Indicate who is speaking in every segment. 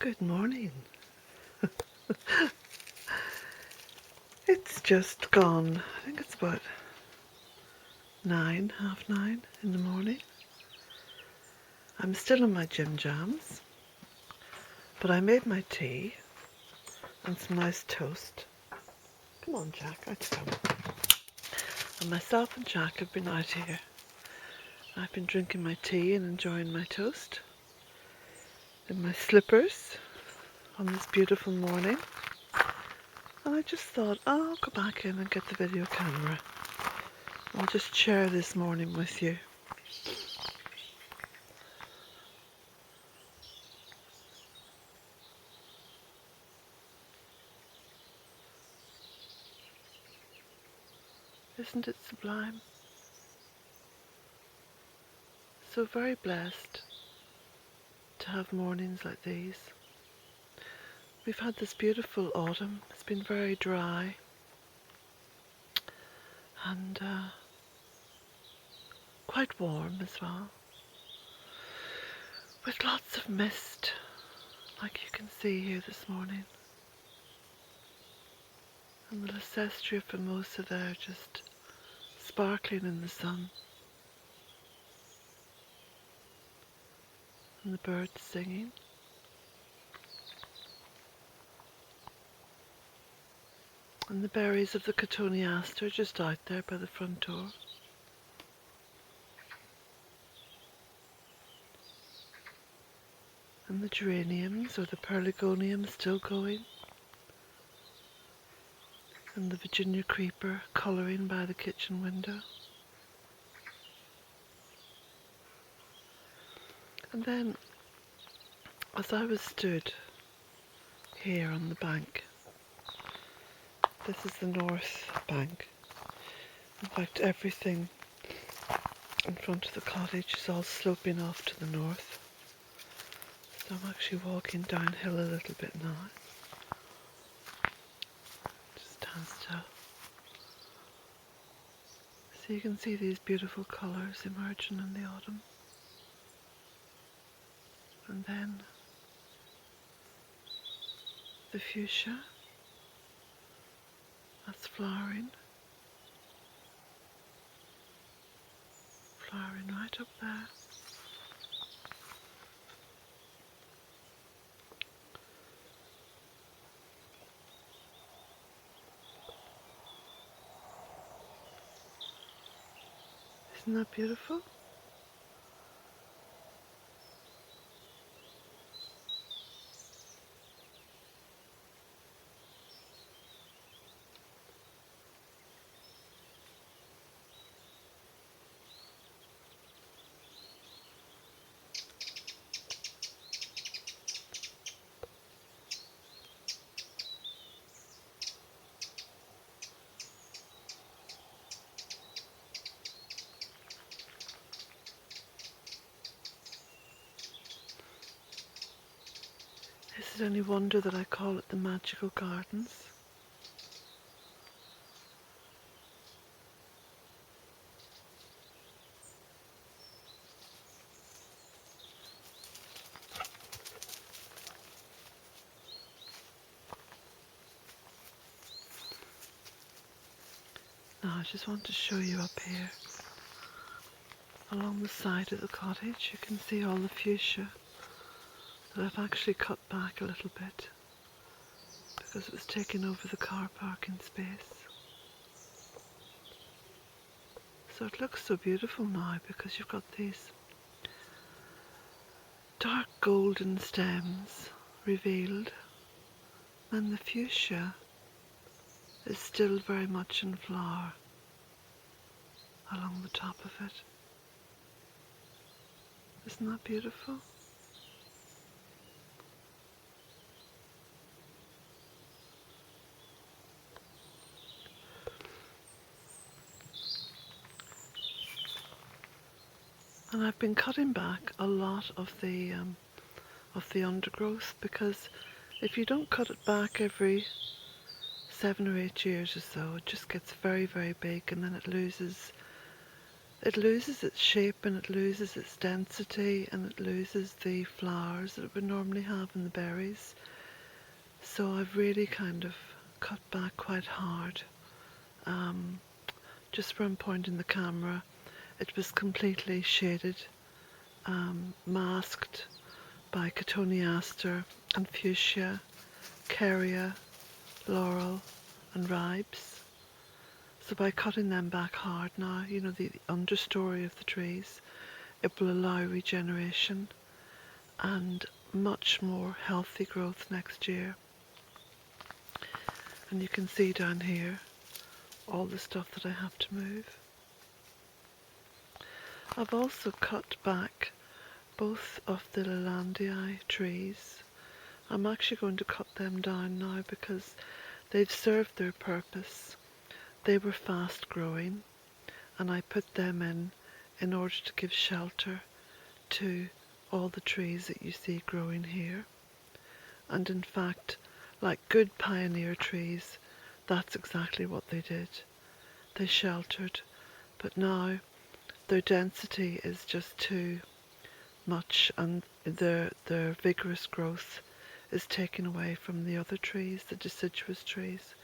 Speaker 1: Good morning. It's just gone, I think it's about 9, half 9 in the morning. I'm still in my gym jams, but I made my tea and some nice toast. Come on, Jack, out you come. And myself and Jack have been out here. I've been drinking my tea and enjoying my toast in my slippers on this beautiful morning. And I just thought, I'll go back in and get the video camera. I'll just share this morning with you. Isn't it sublime? So very blessed to have mornings like these. We've had this beautiful autumn. It's been very dry and quite warm as well, with lots of mist, like you can see here this morning. And the Leicestria famosa there just sparkling in the sun. And the birds singing. And the berries of the cotoneaster just out there by the front door. And the geraniums or the pelargoniums still going. And the Virginia creeper colouring by the kitchen window. And then, as I was stood here on the bank, this is the north bank. In fact, everything in front of the cottage is all sloping off to the north. So I'm actually walking downhill a little bit now. Just stand still. So you can see these beautiful colours emerging in the autumn. And then the fuchsia, that's flowering. Flowering right up there. Isn't that beautiful? Is it any wonder that I call it the magical gardens? Now I just want to show you up here. Along the side of the cottage you can see all the fuchsia that I've actually cut back a little bit because it was taking over the car parking space. So it looks so beautiful now because you've got these dark golden stems revealed, and the fuchsia is still very much in flower along the top of it. Isn't that beautiful? And I've been cutting back a lot of the undergrowth because if you don't cut it back every 7 or 8 years or so, it just gets very, very big and then it loses it loses its shape and it loses its density and it loses the flowers that it would normally have in the berries. So I've really kind of cut back quite hard. Just from pointing the camera, it was completely shaded, masked by cotoneaster and fuchsia, carya, laurel and ribes. So by cutting them back hard now, you know, the understory of the trees, it will allow regeneration and much more healthy growth next year. And you can see down here all the stuff that I have to move. I've also cut back both of the Lelandii trees. I'm actually going to cut them down now because they've served their purpose. They were fast growing and I put them in order to give shelter to all the trees that you see growing here. And in fact, like good pioneer trees, that's exactly what they did. They sheltered, but now their density is just too much and their vigorous growth is taken away from the other trees, the deciduous trees,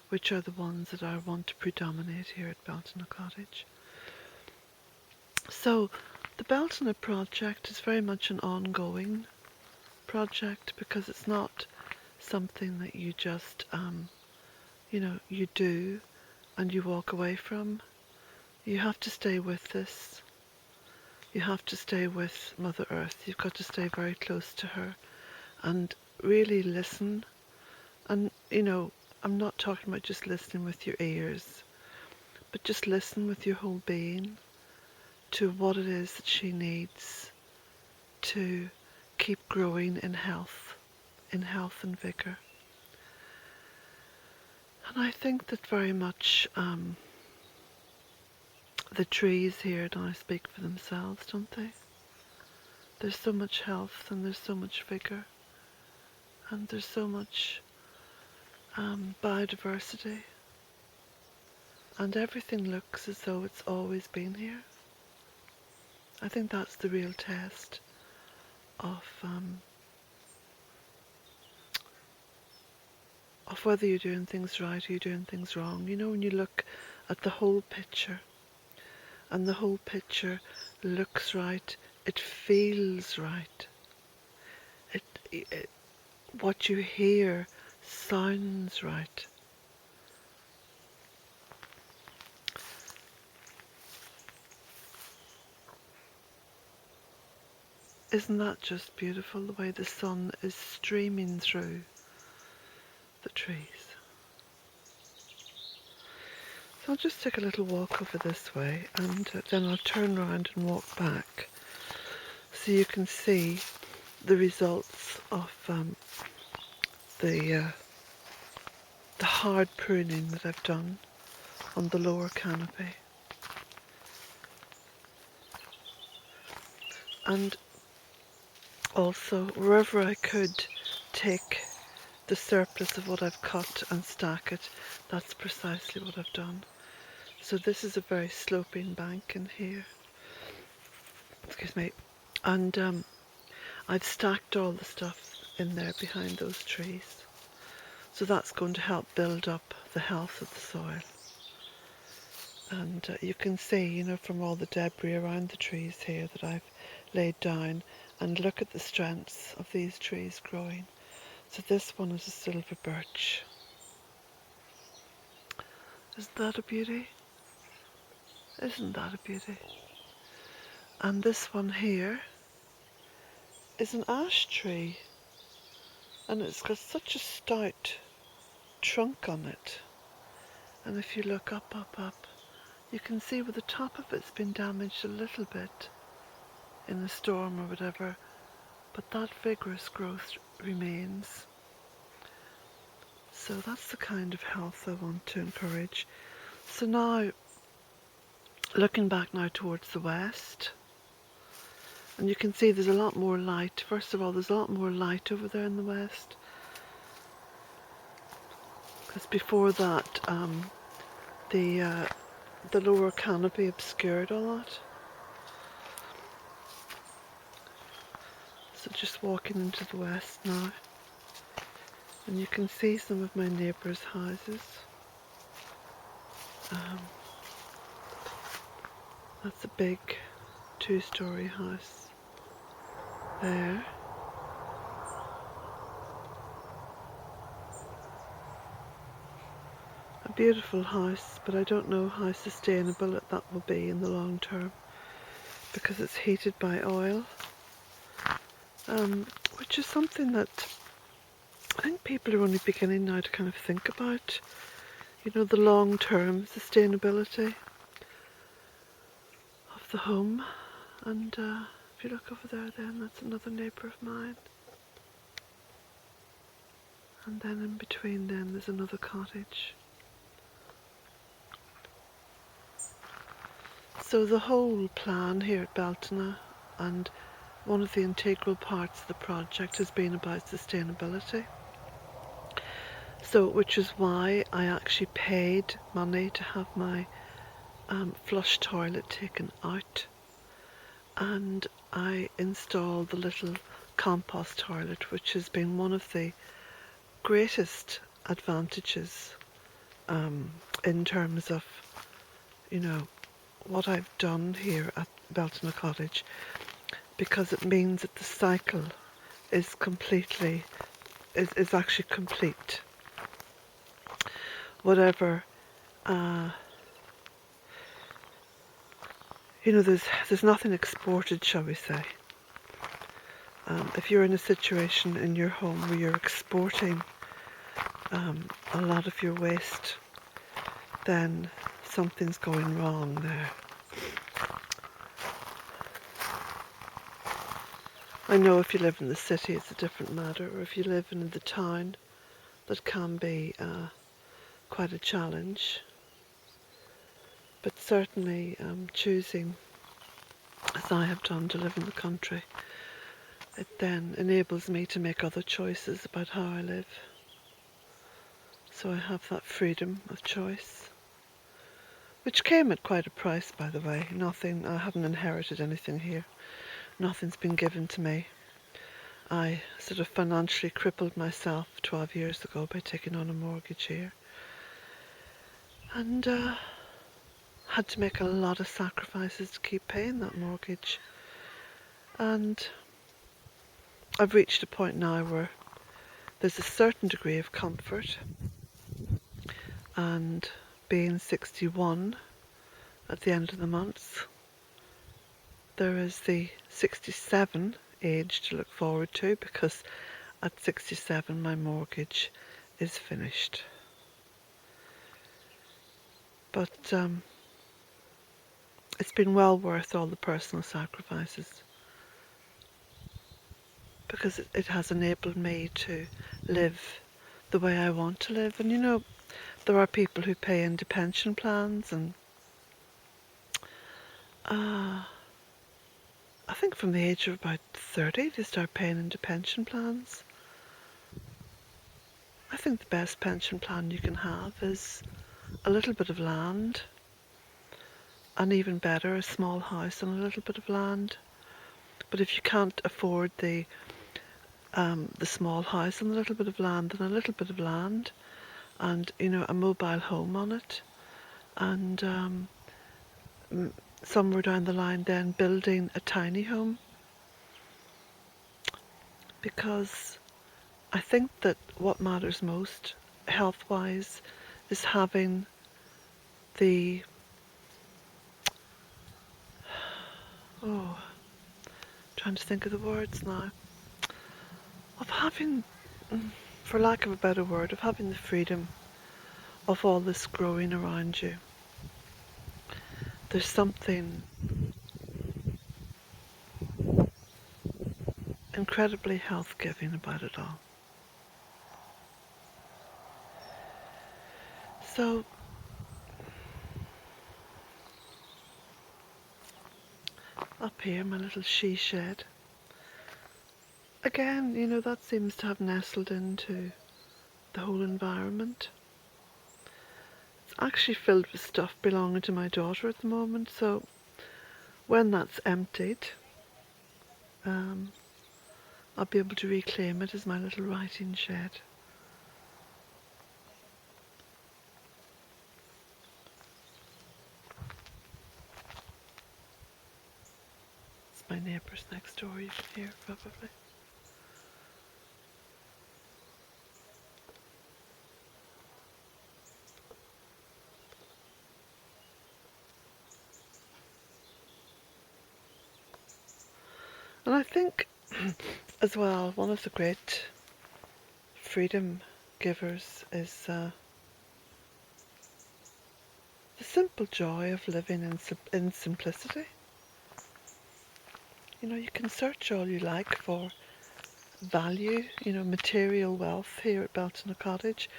Speaker 1: which are the ones that I want to predominate here at Bealtaine Cottage. So the Bealtaine Project is very much an ongoing project because it's not something that you just, you know, you do and you walk away from. You have to stay with this. You have to stay with Mother Earth. You've got to stay very close to her and really listen. And, you know, I'm not talking about just listening with your ears, but just listen with your whole being to what it is that she needs to keep growing in health and vigour. And I think that very much the trees here now speak for themselves, don't they? There's so much health and there's so much vigour and there's so much biodiversity and everything looks as though it's always been here. I think that's the real test of whether you're doing things right or you're doing things wrong. You know, when you look at the whole picture and the whole picture looks right, it feels right. What you hear sounds right. Isn't that just beautiful, the way the sun is streaming through the trees? So I'll just take a little walk over this way and then I'll turn around and walk back so you can see the results of the hard pruning that I've done on the lower canopy. And also, wherever I could take the surplus of what I've cut and stack it, that's precisely what I've done. So this is a very sloping bank in here. Excuse me. And I've stacked all the stuff in there behind those trees. So that's going to help build up the health of the soil. And you can see, you know, from all the debris around the trees here that I've laid down, and look at the strengths of these trees growing. So this one is a silver birch. Isn't that a beauty? Isn't that a beauty? And this one here is an ash tree, and it's got such a stout trunk on it. And if you look up, you can see where the top of it's been damaged a little bit in a storm or whatever, but that vigorous growth remains. So that's the kind of health I want to encourage. So now, looking back now towards the west, and you can see there's a lot more light. First of all, there's a lot more light over there in the west, because before that the the lower canopy obscured a lot. So just walking into the west now, and you can see some of my neighbours' houses. That's a big 2-storey house there. A beautiful house, but I don't know how sustainable that will be in the long term, because it's heated by oil, which is something that I think people are only beginning now to kind of think about, you know, the long-term sustainability of the home. And if you look over there, then that's another neighbour of mine. And then in between them there's another cottage. So the whole plan here at Bealtaine, and one of the integral parts of the project, has been about sustainability. So, which is why I actually paid money to have my flush toilet taken out, and I installed the little compost toilet, which has been one of the greatest advantages in terms of, you know, what I've done here at Bealtaine Cottage, because it means that the cycle is completely, is actually complete. Whatever, you know, there's nothing exported, shall we say. If you're in a situation in your home where you're exporting a lot of your waste, then something's going wrong there. I know if you live in the city it's a different matter, or if you live in the town, that can be quite a challenge. But certainly choosing, as I have done, to live in the country, it then enables me to make other choices about how I live. So I have that freedom of choice, which came at quite a price, by the way. Nothing, I haven't inherited anything here. Nothing's been given to me. I sort of financially crippled myself 12 years ago by taking on a mortgage here, and had to make a lot of sacrifices to keep paying that mortgage. And I've reached a point now where there's a certain degree of comfort, and being 61 at the end of the month, there is the 67 age to look forward to, because at 67 my mortgage is finished. But it's been well worth all the personal sacrifices, because it has enabled me to live the way I want to live. And you know, there are people who pay into pension plans, and I think from the age of about 30 they start paying into pension plans. I think the best pension plan you can have is a little bit of land, and even better, a small house and a little bit of land. But if you can't afford the small house and a little bit of land, then a little bit of land, and you know, a mobile home on it, and somewhere down the line then building a tiny home. Because I think that what matters most health-wise is having the trying to think of the words now, of having, for lack of a better word, of having the freedom of all this growing around you. There's something incredibly health-giving about it all. So up here, my little she shed. Again, you know, that seems to have nestled into the whole environment. It's actually filled with stuff belonging to my daughter at the moment, so when that's emptied, I'll be able to reclaim it as my little writing shed. It's my neighbours next door, you can hear probably. And I think as well, one of the great freedom givers is the simple joy of living in simplicity. You know, you can search all you like for value, you know, material wealth here at Bealtaine Cottage.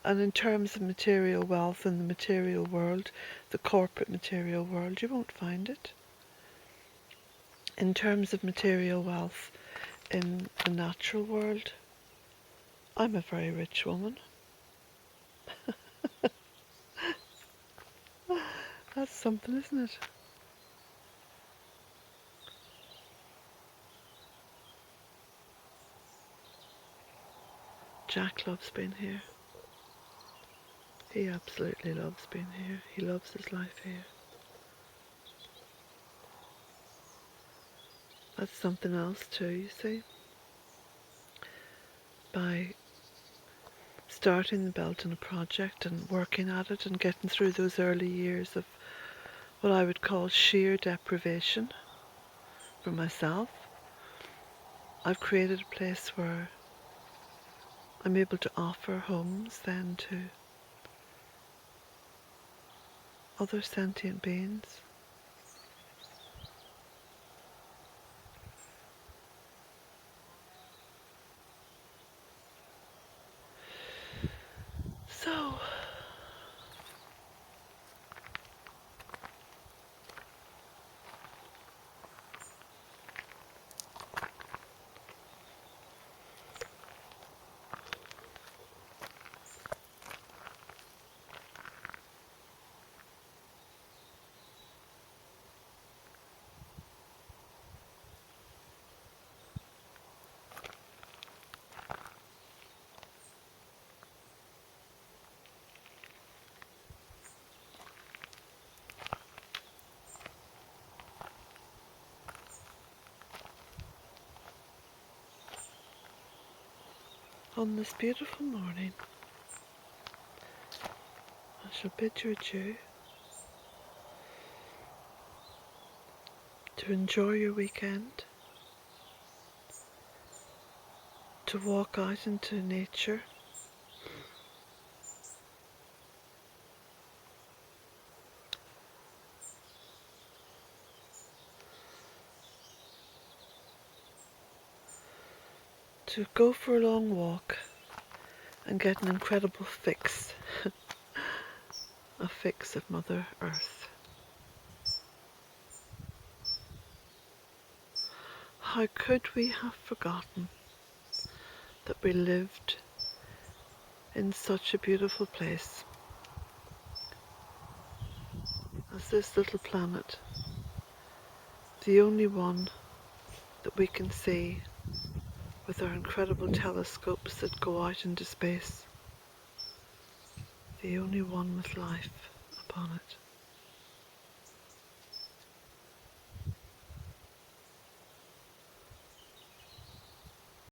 Speaker 1: And in terms of material wealth in the material world, the corporate material world, you won't find it. In terms of material wealth in the natural world, I'm a very rich woman. That's something, isn't it? Jack loves being here. He absolutely loves being here. He loves his life here. That's something else too, you see. By starting the Bealtaine Project and working at it and getting through those early years of what I would call sheer deprivation for myself, I've created a place where I'm able to offer homes then to other sentient beings. So, on this beautiful morning, I shall bid you adieu, to enjoy your weekend, to walk out into nature, to go for a long walk and get an incredible fix, a fix of Mother Earth. How could we have forgotten that we lived in such a beautiful place as this little planet, the only one that we can see with our incredible telescopes that go out into space, the only one with life upon it.